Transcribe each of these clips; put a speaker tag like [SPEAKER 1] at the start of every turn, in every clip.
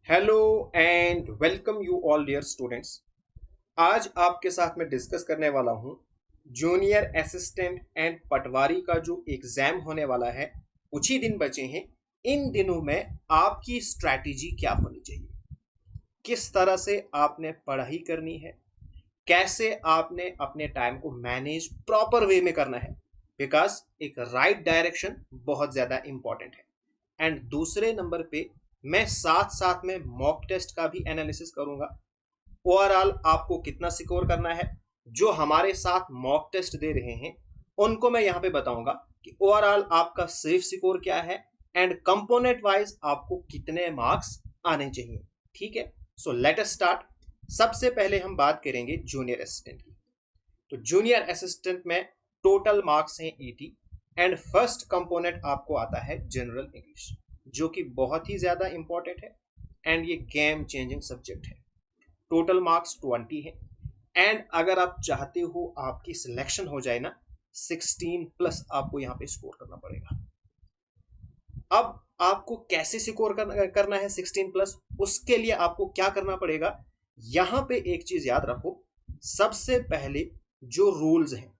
[SPEAKER 1] Hello and welcome you all dear students. आज आपके साथ मैं डिस्कस करने वाला हूं जूनियर असिस्टेंट एंड पटवारी का जो एग्जाम होने वाला है। कुछ ही दिन बचे हैं। इन दिनों में आपकी स्ट्रैटेजी क्या होनी चाहिए, किस तरह से आपने पढ़ाई करनी है, कैसे आपने अपने टाइम को मैनेज प्रॉपर वे में करना है, बिकॉज एक राइट डायरेक्शन बहुत ज्यादा इंपॉर्टेंट है। एंड दूसरे नंबर पे मैं साथ साथ में मॉक टेस्ट का भी एनालिसिस करूंगा। ओवरऑल आपको कितना स्कोर करना है, जो हमारे साथ मॉक टेस्ट दे रहे हैं उनको मैं यहां पे बताऊंगा कि ओवरऑल आपका सेफ स्कोर क्या है एंड कंपोनेंट वाइज आपको कितने मार्क्स आने चाहिए। ठीक है, सो लेट अस स्टार्ट। सबसे पहले हम बात करेंगे जूनियर असिस्टेंट की। तो जूनियर असिस्टेंट में टोटल मार्क्स हैं 80 एंड फर्स्ट कंपोनेंट आपको आता है जनरल इंग्लिश, जो कि बहुत ही ज्यादा इंपॉर्टेंट है एंड ये गेम चेंजिंग सब्जेक्ट है। टोटल मार्क्स 20 है एंड अगर आप चाहते हो आपकी सिलेक्शन हो जाए ना, 16 प्लस आपको यहाँ पे स्कोर करना पड़ेगा। अब आपको कैसे स्कोर करना है 16 प्लस, उसके लिए आपको क्या करना पड़ेगा, यहां पे एक चीज याद रखो। सबसे पहले जो रूल्स हैं,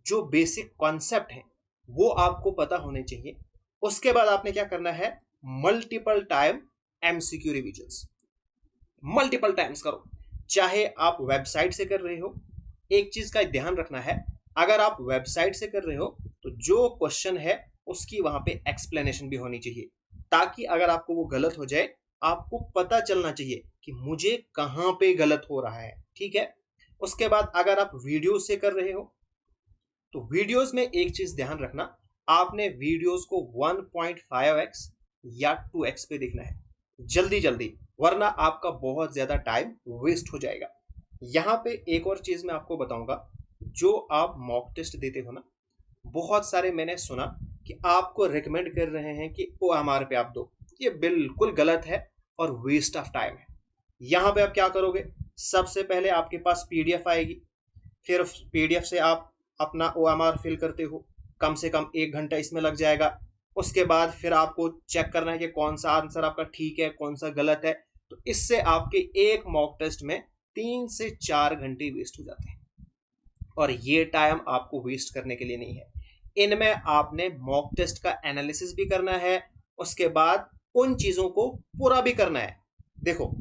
[SPEAKER 1] जो बेसिक कॉन्सेप्ट हैं, वो आपको पता होने चाहिए। उसके बाद आपने क्या करना है, multiple time MCQ revisions, multiple times करो। चाहे आप वेबसाइट से कर रहे हो, एक चीज का ध्यान रखना है, अगर आप वेबसाइट से कर रहे हो तो जो क्वेश्चन है उसकी वहां पे एक्सप्लेनेशन भी होनी चाहिए, ताकि अगर आपको वो गलत हो जाए आपको पता चलना चाहिए कि मुझे कहां पे गलत हो रहा है। ठीक है, उसके बाद अगर आप वीडियो से कर रहे हो तो वीडियोस में एक चीज ध्यान रखना, आपने वीडियोस को 1.5x या 2x पे देखना है जल्दी जल्दी, वरना आपका बहुत ज्यादा टाइम वेस्ट हो जाएगा। यहाँ पे एक और चीज मैं आपको बताऊंगा, जो आप मॉक टेस्ट देते हो ना, बहुत सारे मैंने सुना कि आपको रिकमेंड कर रहे हैं कि OMR पे आप दो। ये बिल्कुल गलत है और वेस्ट ऑफ टाइम है। यहाँ पे आप क्या करोगे, सबसे पहले आपके पास पीडीएफ आएगी, फिर पीडीएफ से आप अपना OMR फिल करते हो, कम से कम 1 घंटा इसमें लग जाएगा। उसके बाद फिर आपको चेक करना है कि कौन सा आंसर आपका ठीक है कौन सा गलत है। तो इससे आपके एक मॉक टेस्ट में 3 से 4 घंटे वेस्ट हो जाते हैं और ये टाइम आपको वेस्ट करने के लिए नहीं है। इनमें आपने मॉक टेस्ट का एनालिसिस भी करना है, उसके बाद उन चीजों को पूरा भी करना है। देखो,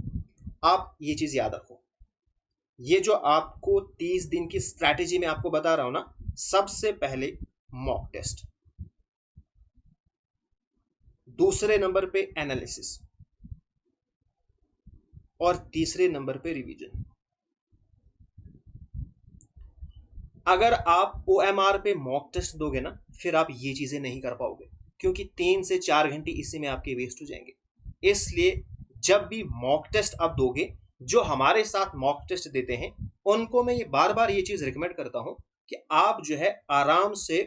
[SPEAKER 1] आप ये चीज याद रखो, ये जो आपको 30 दिन की स्ट्रैटेजी में आपको बता रहा हूं ना, सबसे पहले मॉक टेस्ट, दूसरे नंबर पे एनालिसिस और तीसरे नंबर पे रिवीजन। अगर आप OMR पे मॉक टेस्ट दोगे ना, फिर आप ये चीजें नहीं कर पाओगे, क्योंकि 3 से 4 घंटे इसी में आपके वेस्ट हो जाएंगे। इसलिए जब भी मॉक टेस्ट आप दोगे, जो हमारे साथ मॉक टेस्ट देते हैं उनको मैं ये बार बार ये चीज रिकमेंड करता हूं कि आप जो है आराम से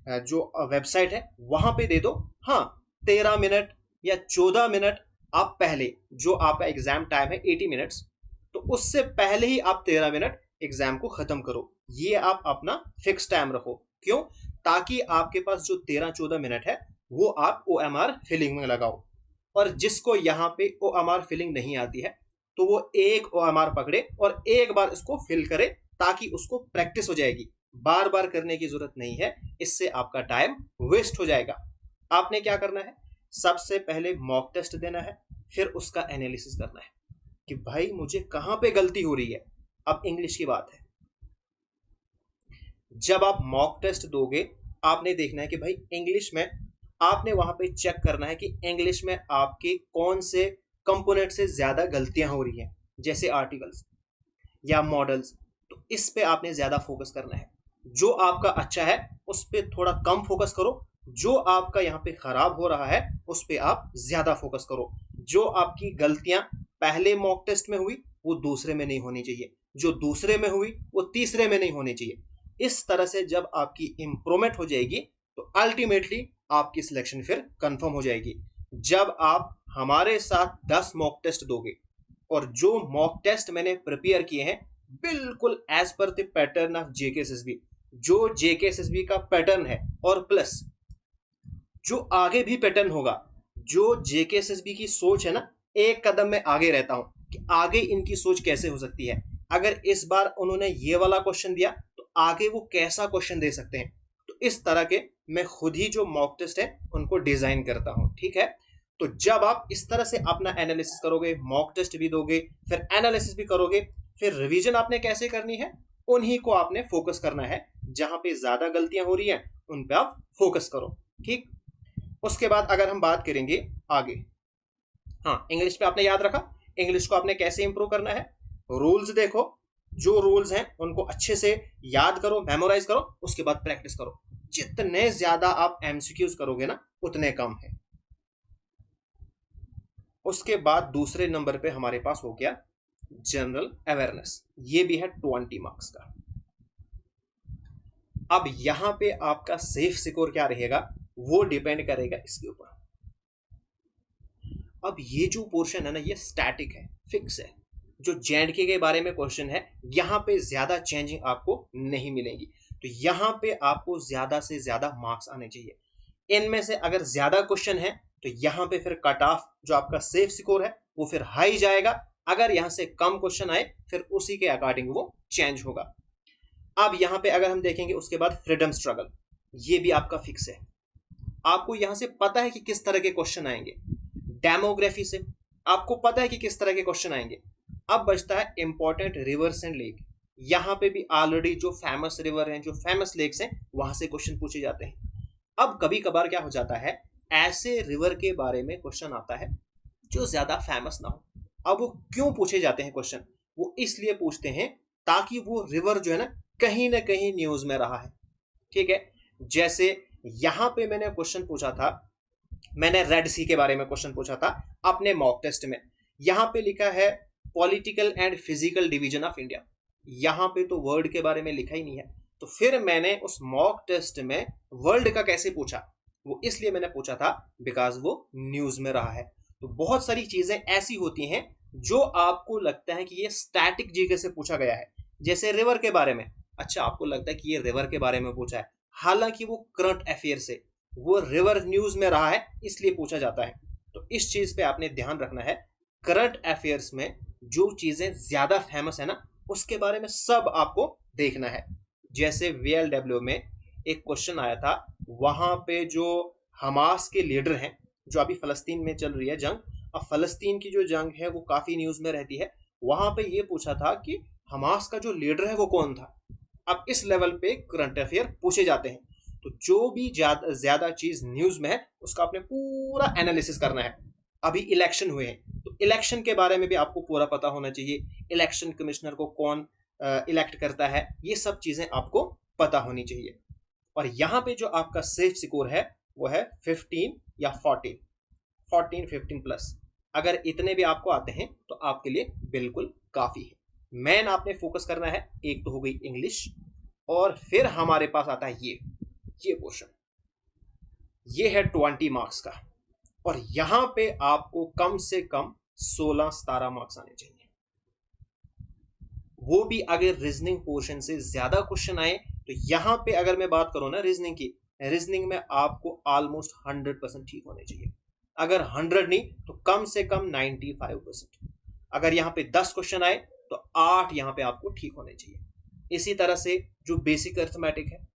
[SPEAKER 1] जो वेबसाइट है वहां पे दे दो। हाँ, 13 मिनट या 14 मिनट आप पहले, जो आपका एग्जाम टाइम है 80 मिनट्स, तो उससे पहले ही आप 13 मिनट एग्जाम को खत्म करो। ये आप अपना फिक्स टाइम रखो। क्यों? ताकि आपके पास जो 13-14 मिनट है वो आप OMR फिलिंग में लगाओ। और जिसको यहाँ पे OMR फिलिंग नहीं आती है तो वो एक OMR पकड़े और एक बार इसको फिल करे, ताकि उसको प्रैक्टिस हो जाएगी। बार बार करने की जरूरत नहीं है, इससे आपका टाइम वेस्ट हो जाएगा। आपने क्या करना है, सबसे पहले मॉक टेस्ट देना है, फिर उसका एनालिसिस करना है कि भाई मुझे कहां पे गलती हो रही है। अब इंग्लिश की बात है, जब आप मॉक टेस्ट दोगे आपने देखना है कि भाई इंग्लिश में आपने वहां पे चेक करना है कि इंग्लिश में आपके कौन से कंपोनेंट से ज्यादा गलतियां हो रही हैं, जैसे आर्टिकल्स या मॉडल्स। तो इस पे आपने ज्यादा फोकस करना है। जो आपका अच्छा है उस पर थोड़ा कम फोकस करो, जो आपका यहाँ पे खराब हो रहा है उस पर आप ज्यादा फोकस करो। जो आपकी गलतियां पहले मॉक टेस्ट में हुई वो दूसरे में नहीं होनी चाहिए, जो दूसरे में हुई वो तीसरे में नहीं होनी चाहिए। इस तरह से जब आपकी इंप्रूवमेंट हो जाएगी तो अल्टीमेटली आपकी सिलेक्शन फिर कंफर्म हो जाएगी। जब आप हमारे साथ 10 मॉक टेस्ट दोगे और जो मॉक टेस्ट मैंने प्रिपेयर किए हैं बिल्कुल as per the pattern of JKSSB, जो जेकेएसएसबी का पैटर्न है, और प्लस जो आगे भी पैटर्न होगा, जो जेकेएसएसबी की सोच है ना, एक कदम में आगे रहता हूं कि आगे इनकी सोच कैसे हो सकती है। अगर इस बार उन्होंने ये वाला क्वेश्चन दिया तो आगे वो कैसा क्वेश्चन दे सकते हैं। तो इस तरह के मैं खुद ही जो मॉक टेस्ट है उनको डिजाइन करता हूं। ठीक है, तो जब आप इस तरह से अपना एनालिसिस करोगे, मॉक टेस्ट भी दोगे, फिर एनालिसिस भी करोगे, फिर रिवीजन आपने कैसे करनी है, उन्हीं को आपने फोकस करना है। जहां पे ज्यादा गलतियां हो रही हैं उन पे आप फोकस करो। ठीक, उसके बाद अगर हम बात करेंगे आगे, हाँ, इंग्लिश पे आपने याद रखा, इंग्लिश को आपने कैसे इंप्रूव करना है। रूल्स देखो, जो रूल्स हैं उनको अच्छे से याद करो, मेमोराइज करो, उसके बाद प्रैक्टिस करो। जितने ज्यादा आप एमसीक्यूज करोगे ना उतने कम है। उसके बाद दूसरे नंबर पे हमारे पास हो गया जनरल अवेयरनेस, ये भी है 20 मार्क्स का। अब यहां पे आपका सेफ स्कोर क्या रहेगा वो डिपेंड करेगा इसके ऊपर। अब ये जो पोर्शन है ना ये स्टैटिक है, फिक्स है। जो जेएंडके के बारे में क्वेश्चन है यहां पे ज्यादा चेंजिंग आपको नहीं मिलेगी, तो यहां पे आपको ज्यादा से ज्यादा मार्क्स आने चाहिए। इनमें से अगर ज्यादा क्वेश्चन है तो यहां पे फिर कट ऑफ जो आपका सेफ स्कोर है वो फिर हाई जाएगा। अगर यहां से कम क्वेश्चन आए फिर उसी के अकॉर्डिंग वो चेंज होगा। अब यहां पे अगर हम देखेंगे उसके बाद फ्रीडम स्ट्रगल, ये भी आपका फिक्स है। आपको यहां से पता है कि किस तरह के क्वेश्चन आएंगे। डेमोग्राफी से आपको पता है कि किस तरह के क्वेश्चन आएंगे। अब बचता है इंपॉर्टेंट रिवर्स एंड लेक, यहां पे भी ऑलरेडी जो फेमस रिवर हैं, जो फेमस लेक्स हैं, वहां से क्वेश्चन पूछे जाते हैं। अब कभी कभार क्या हो जाता है, ऐसे रिवर के बारे में क्वेश्चन आता है जो ज्यादा फेमस ना हो। अब वो क्यों पूछे जाते हैं क्वेश्चन, वो इसलिए पूछते हैं ताकि वो रिवर जो है ना कहीं न्यूज में रहा है। ठीक है, जैसे यहां पे मैंने क्वेश्चन पूछा था, मैंने रेड सी के बारे में क्वेश्चन पूछा था अपने मॉक टेस्ट में। यहां पे लिखा है political and physical division of India, यहां पे तो वर्ल्ड के बारे में लिखा ही नहीं है। तो फिर मैंने उस मॉक टेस्ट में वर्ल्ड का कैसे पूछा, वो इसलिए मैंने पूछा था बिकॉज वो न्यूज में रहा है। तो बहुत सारी चीजें ऐसी होती हैं जो आपको लगता है कि ये स्टैटिक जीके से पूछा गया है। जैसे रिवर के बारे में, अच्छा आपको लगता है कि ये रिवर के बारे में पूछा है, हालांकि वो करंट अफेयर से, वो रिवर न्यूज में रहा है इसलिए पूछा जाता है। तो इस चीज पे आपने ध्यान रखना है। करंट अफेयर्स में जो चीजें ज्यादा फेमस है ना उसके बारे में सब आपको देखना है। जैसे वीएलडब्ल्यू में एक क्वेश्चन आया था, वहां पे जो हमास के लीडर हैं, जो अभी फलस्तीन में चल रही है जंग, अब फलस्तीन की जो जंग है वो काफी न्यूज में रहती है, वहां पे ये पूछा था कि हमास का जो लीडर है वो कौन था। अब इस लेवल पे करंट अफेयर पूछे जाते हैं। तो जो भी ज्यादा चीज न्यूज में है उसका आपने पूरा एनालिसिस करना है। अभी इलेक्शन हुए हैं तो इलेक्शन के बारे में भी आपको पूरा पता होना चाहिए, इलेक्शन कमिश्नर को कौन इलेक्ट करता है, ये सब चीजें आपको पता होनी चाहिए। और यहाँ पे जो आपका सेफ स्कोर है वो है 15 या 14 15 प्लस। अगर इतने भी आपको आते हैं तो आपके लिए बिल्कुल काफी है। मेन आपने फोकस करना है, एक तो हो गई इंग्लिश, और फिर हमारे पास आता है ये पोर्शन, ये है 20 मार्क्स का। और यहां पे आपको कम से कम 16-17 मार्क्स आने चाहिए। वो भी अगर रीजनिंग पोर्शन से ज्यादा क्वेश्चन आए तो यहां पे अगर मैं बात करूं ना रीजनिंग की, रीजनिंग में आपको ऑलमोस्ट 100% ठीक होने चाहिए। अगर 100 नहीं तो कम से कम 95%। अगर यहाँ पे 10 क्वेश्चन आए तो 8 यहाँ पे आपको ठीक होने चाहिए। इसी तरह से जो बेसिक अर्थमेटिक है,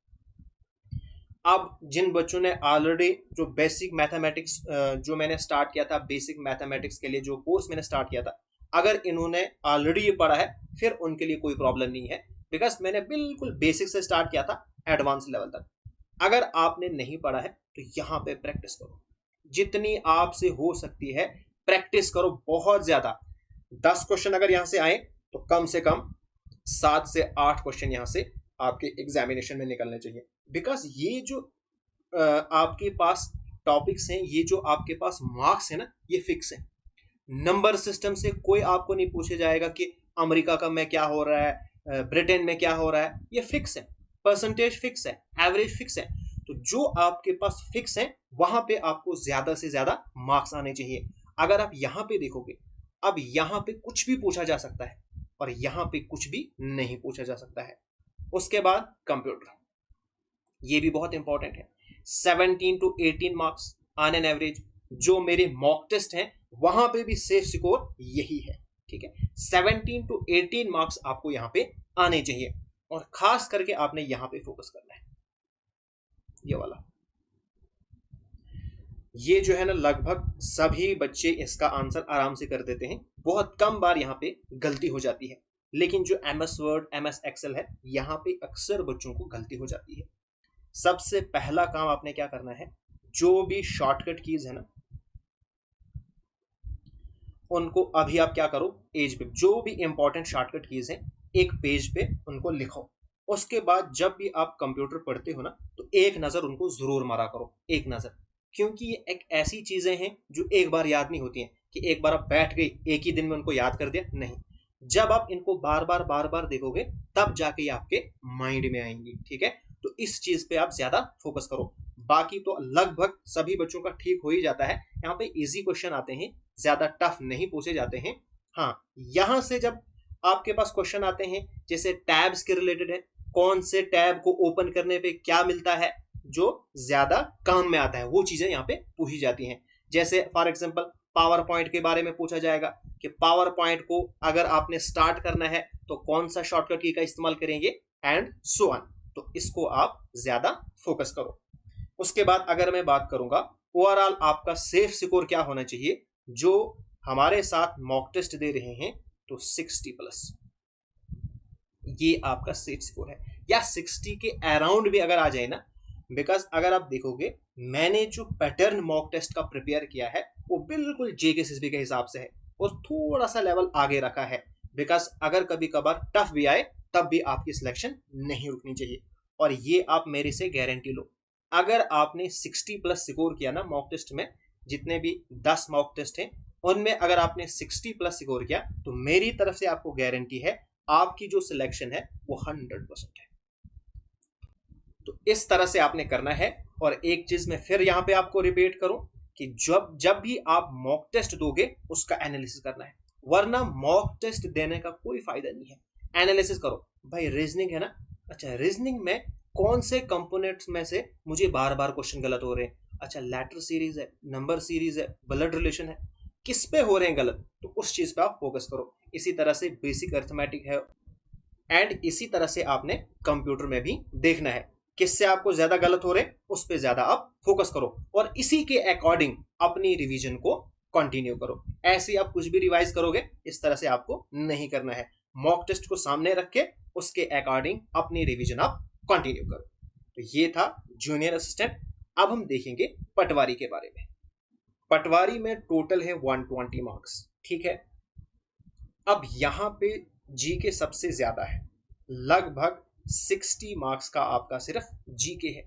[SPEAKER 1] अब जिन बच्चों ने ऑलरेडी जो बेसिक मैथमेटिक्स जो मैंने स्टार्ट किया था, बेसिक मैथमेटिक्स के लिए जो कोर्स मैंने स्टार्ट किया था, अगर इन्होंने ऑलरेडी ये पढ़ा है फिर उनके लिए कोई प्रॉब्लम नहीं है, बिकॉज मैंने बिल्कुल बेसिक से स्टार्ट किया था एडवांस लेवल तक। अगर आपने नहीं पढ़ा है तो यहाँ पे प्रैक्टिस करो, जितनी आपसे हो सकती है प्रैक्टिस करो, बहुत ज्यादा। 10 क्वेश्चन अगर यहाँ से आए तो कम से कम 7 से 8 क्वेश्चन यहाँ से आपके एग्जामिनेशन में निकलने चाहिए। बिकॉज ये जो आपके पास टॉपिक्स हैं, ये जो आपके पास मार्क्स है ना, ये फिक्स है। नंबर सिस्टम से कोई आपको नहीं पूछे जाएगा कि अमेरिका का में क्या हो रहा है, ब्रिटेन में क्या हो रहा है, ये फिक्स है। परसेंटेज फिक्स है, एवरेज फिक्स है। तो जो आपके पास फिक्स है वहां पे आपको ज्यादा से ज्यादा मार्क्स आने चाहिए। अगर आप यहां पे देखोगे, अब यहां पे कुछ भी पूछा जा सकता है और यहां पे कुछ भी नहीं पूछा जा सकता है। उसके बाद कंप्यूटर, ये भी बहुत इंपॉर्टेंट है। 17 to 18 marks on an average. जो मेरे मॉक टेस्ट हैं वहां पे भी सेफ स्कोर यही है, ठीक है। 17 to 18 मार्क्स आपको यहाँ पे आने चाहिए, और खास करके आपने यहाँ पे फोकस करना है, ये वाला। ये जो है ना, लगभग सभी बच्चे इसका आंसर आराम से कर देते हैं, बहुत कम बार यहाँ पे गलती हो जाती है। लेकिन जो MS वर्ड, MS एक्सेल है, यहाँ पे अक्सर बच्चों को गलती हो जाती है। सबसे पहला काम आपने क्या करना है, जो भी शॉर्टकट कीज है ना, उनको अभी आप क्या करो, पेज पे जो भी इंपॉर्टेंट शॉर्टकट कीज हैं एक पेज पे उनको लिखो। उसके बाद जब भी आप कंप्यूटर पढ़ते हो ना, तो एक नजर उनको जरूर मारा करो, एक नजर। क्योंकि ये एक ऐसी चीजें हैं जो एक बार याद नहीं होती हैं, कि एक बार आप बैठ गई एक ही दिन में उनको याद कर दिया, नहीं। जब आप इनको बार बार देखोगे, तब जाके ये आपके माइंड में आएंगी, ठीक है। तो इस चीज पे आप ज्यादा फोकस करो। बाकी तो लगभग सभी बच्चों का ठीक हो ही जाता है। यहाँ पे इजी क्वेश्चन आते हैं, ज्यादा टफ नहीं पूछे जाते हैं। हाँ, यहां से जब आपके पास क्वेश्चन आते हैं जैसे टैब्स के रिलेटेड है, कौन से टैब को ओपन करने पे क्या मिलता है, जो ज्यादा काम में आता है, वो चीजें यहाँ पे पूछी जाती हैं। जैसे फॉर एग्जांपल पावर पॉइंट के बारे में पूछा जाएगा कि पावर पॉइंट को अगर आपने स्टार्ट करना है तो कौन सा शॉर्टकट की का इस्तेमाल करेंगे, एंड सो ऑन। तो इसको आप ज्यादा फोकस करो। उसके बाद अगर मैं बात करूंगा ओवरऑल आपका सेफ स्कोर क्या होना चाहिए, जो हमारे साथ मॉक टेस्ट दे रहे हैं, तो 60+, ये आपका सेफ स्कोर है। या 60 के अराउंड भी अगर आ जाए ना, बिकॉज अगर आप देखोगे मैंने जो पैटर्न मॉक टेस्ट का प्रिपेयर किया है वो बिल्कुल JKCSB के हिसाब से है, और थोड़ा सा लेवल आगे रखा है। बिकॉज अगर कभी कभार टफ भी आए तब भी आपकी सिलेक्शन नहीं रुकनी चाहिए। और ये आप मेरे से गारंटी लो, अगर आपने 60+ स्कोर किया ना मॉक टेस्ट में, जितने भी 10 मॉक टेस्ट हैं उनमें अगर आपने 60+ स्कोर किया, तो मेरी तरफ से आपको गारंटी है आपकी जो सिलेक्शन है वो 100% है। तो इस तरह से आपने करना है। और एक चीज मैं फिर यहां पे आपको रिपीट करूं कि जब जब भी आप मॉक टेस्ट दोगे उसका एनालिसिस करना है, वरना मॉक टेस्ट देने का कोई फायदा नहीं है। एनालिसिस करो भाई, रीजनिंग है ना, अच्छा रीजनिंग में कौन से कंपोनेंट्स में से मुझे बार बार क्वेश्चन गलत हो रहे हैं, अच्छा लेटर सीरीज है, नंबर सीरीज है, ब्लड रिलेशन है, किस पे हो रहे हैं गलत, तो उस चीज पे आप फोकस करो। इसी तरह से बेसिक अर्थमेटिक है, एंड इसी तरह से आपने कंप्यूटर में भी देखना है किससे आपको ज्यादा गलत हो रहे, उस पर ज्यादा आप फोकस करो, और इसी के अकॉर्डिंग अपनी रिवीजन को कंटिन्यू करो। ऐसे आप कुछ भी रिवाइज करोगे इस तरह से आपको नहीं करना है। मॉक टेस्ट को सामने रख के उसके अकॉर्डिंग अपनी रिवीजन आप कंटिन्यू करो। तो ये था जूनियर असिस्टेंट। अब हम देखेंगे पटवारी के बारे में। पटवारी में टोटल है 120 मार्क्स, ठीक है। अब यहां पे जीके सबसे ज्यादा है, लगभग 60 मार्क्स का आपका सिर्फ जीके है।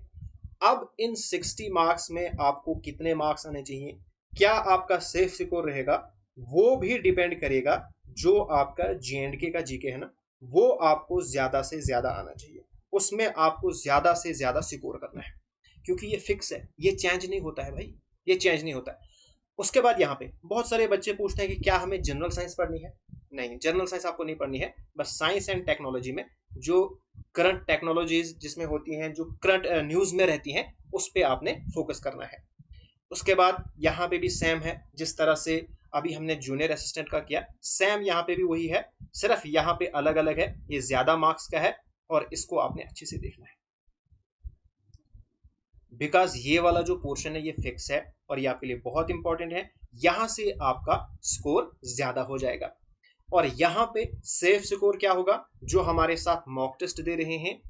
[SPEAKER 1] अब इन 60 मार्क्स में आपको कितने मार्क्स आने चाहिए, क्या आपका सेफ स्कोर रहेगा, वो भी डिपेंड करेगा। जो आपका JNK का जीके है ना, वो आपको ज्यादा से ज्यादा आना चाहिए, उसमें आपको ज्यादा से ज्यादा स्कोर करना है, क्योंकि ये फिक्स है, ये चेंज नहीं होता है भाई, ये चेंज नहीं होता है। उसके बाद यहाँ पे बहुत सारे बच्चे पूछते हैं कि क्या हमें जनरल साइंस पढ़नी है। नहीं, जनरल साइंस आपको नहीं पढ़नी है, बस साइंस एंड टेक्नोलॉजी में जो करंट टेक्नोलॉजीज जिसमें होती हैं, जो करंट न्यूज में रहती हैं, उस पर आपने फोकस करना है। उसके बाद यहाँ पे भी सेम है, जिस तरह से अभी हमने जूनियर असिस्टेंट का किया, सेम यहाँ पे भी वही है, सिर्फ यहाँ पे अलग अलग है, ये ज्यादा मार्क्स का है, और इसको आपने अच्छे से देखना है। बिकॉज ये वाला जो पोर्शन है ये फिक्स है, और ये आपके लिए बहुत इंपॉर्टेंट है, यहां से आपका स्कोर ज्यादा हो जाएगा। और यहाँ पे सेफ स्कोर क्या होगा, जो हमारे साथ मॉक टेस्ट दे रहे हैं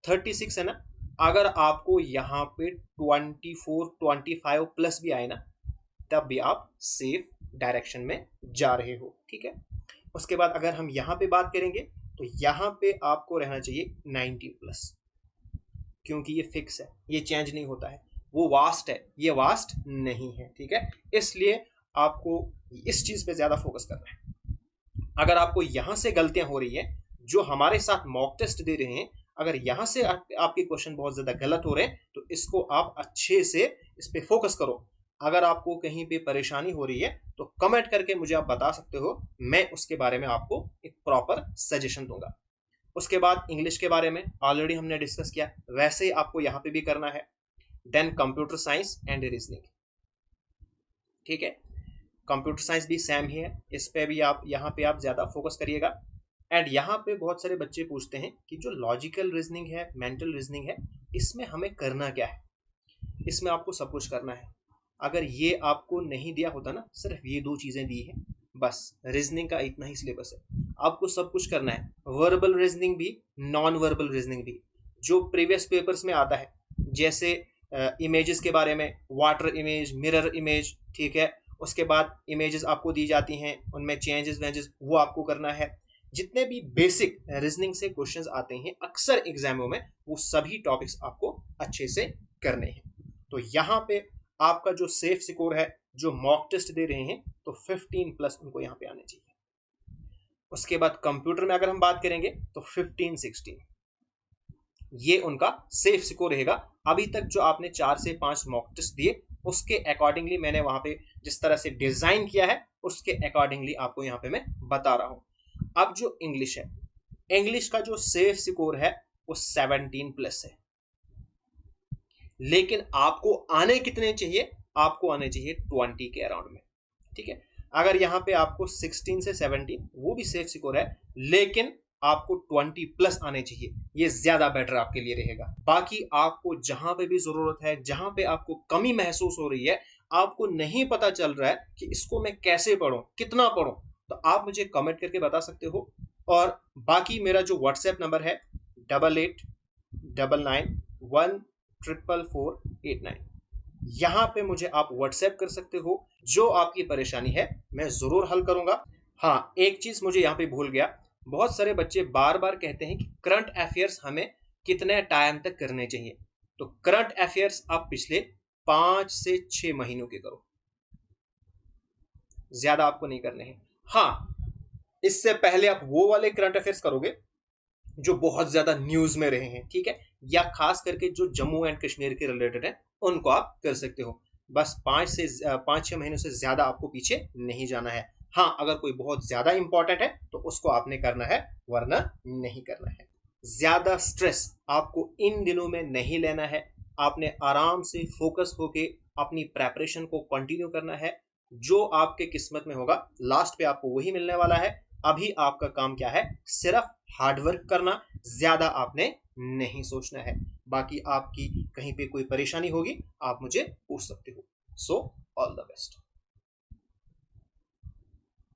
[SPEAKER 1] 36 है ना, अगर आपको यहाँ पे 24-25+ भी आए ना, तब भी आप सेफ डायरेक्शन में जा रहे हो, ठीक है। उसके बाद अगर हम यहाँ पे बात करेंगे, तो यहाँ पे आपको रहना चाहिए 90+, क्योंकि ये फिक्स है, ये चेंज नहीं होता है। वो वास्ट है, ये वास्ट नहीं है, ठीक है। इसलिए आपको इस चीज पे ज्यादा फोकस करना है। अगर आपको यहां से गलतियां हो रही है, जो हमारे साथ मॉक टेस्ट दे रहे हैं, अगर यहां से आपके क्वेश्चन बहुत ज्यादा गलत हो रहे हैं, तो इसको आप अच्छे से इस पे फोकस करो। अगर आपको कहीं पे परेशानी हो रही है तो कमेंट करके मुझे आप बता सकते हो, मैं उसके बारे में आपको एक प्रॉपर सजेशन दूंगा। उसके बाद इंग्लिश के बारे में ऑलरेडी हमने डिस्कस किया, वैसे ही आपको यहाँ पे भी करना है। Then computer science and reasoning, ठीक है। कंप्यूटर साइंस भी सेम ही है, इस पे भी आप यहाँ पे आप ज़्यादा फोकस करिएगा। एंड यहाँ पे बहुत सारे बच्चे पूछते हैं कि जो लॉजिकल रीजनिंग है, मेंटल रीजनिंग है, इसमें हमें करना क्या है। इसमें आपको सब कुछ करना है। अगर ये आपको नहीं दिया होता ना, सिर्फ ये दो चीज़ें दी हैं, बस रीजनिंग का इतना ही सिलेबस है। आपको सब कुछ करना है, वर्बल रीजनिंग भी, नॉन वर्बल रीजनिंग भी, जो प्रीवियस पेपर्स में आता है, जैसे इमेजेस के बारे में, वाटर इमेज, मिरर इमेज, ठीक है। उसके बाद इमेजेस आपको दी जाती हैं, उनमें चेंजेस वेंजेस वो आपको करना है। जितने भी बेसिक रीजनिंग से क्वेश्चंस आते हैं अक्सर एग्जामों में, वो सभी टॉपिक्स आपको अच्छे से करने हैं। तो यहाँ पे आपका जो सेफ स्कोर है, जो मॉक टेस्ट दे रहे हैं, तो 15 प्लस उनको यहाँ पे आने चाहिए। उसके बाद कंप्यूटर में अगर हम बात करेंगे तो 15-16 ये उनका सेफ स्कोर रहेगा। अभी तक जो आपने 4 से 5 मॉक टेस्ट दिए, उसके अकॉर्डिंगली मैंने वहां पे जिस तरह से डिजाइन किया है, उसके अकॉर्डिंगली आपको यहाँ पे मैं बता रहा हूं। अब जो इंग्लिश है, इंग्लिश का जो सेफ स्कोर है वो 17 प्लस है। लेकिन आपको आने कितने चाहिए, आपको आने चाहिए 20 के अराउंड में, ठीक है। अगर यहाँ पे आपको 16 से 17 वो भी सेफ स्कोर है, लेकिन आपको 20 प्लस आने चाहिए, ये ज्यादा बेटर आपके लिए रहेगा। बाकी आपको जहां पे भी जरूरत है, जहां पे आपको कमी महसूस हो रही है, आपको नहीं पता चल रहा है कि इसको मैं कैसे पढूं, कितना पढूं, तो आप मुझे कमेंट करके बता सकते हो। और बाकी मेरा जो व्हाट्सएप नंबर है 8899144489, यहाँ पे मुझे आप व्हाट्सएप कर सकते हो। जो आपकी परेशानी है मैं जरूर हल करूंगा। हाँ, एक चीज मुझे यहाँ पे भूल गया, बहुत सारे बच्चे बार बार कहते हैं कि करंट अफेयर्स हमें कितने टाइम तक करने चाहिए। तो करंट अफेयर्स आप पिछले 5 से 6 महीनों के करो, ज्यादा आपको नहीं करने हैं। हाँ, इससे पहले आप वो वाले करंट अफेयर्स करोगे जो बहुत ज्यादा न्यूज में रहे हैं, ठीक है, या खास करके जो जम्मू एंड कश्मीर के रिलेटेड है, उनको आप कर सकते हो। बस 5 6 महीनों से ज्यादा आपको पीछे नहीं जाना है। हाँ, अगर कोई बहुत ज्यादा इंपॉर्टेंट है तो उसको आपने करना है, वरना नहीं करना है। ज्यादा स्ट्रेस आपको इन दिनों में नहीं लेना है। आपने आराम से फोकस होके अपनी प्रेपरेशन को कंटिन्यू करना है। जो आपके किस्मत में होगा लास्ट पे आपको वही मिलने वाला है। अभी आपका काम क्या है, सिर्फ हार्डवर्क करना, ज्यादा आपने नहीं सोचना है। बाकी आपकी कहीं पे कोई परेशानी होगी आप मुझे पूछ सकते हो। So all the best.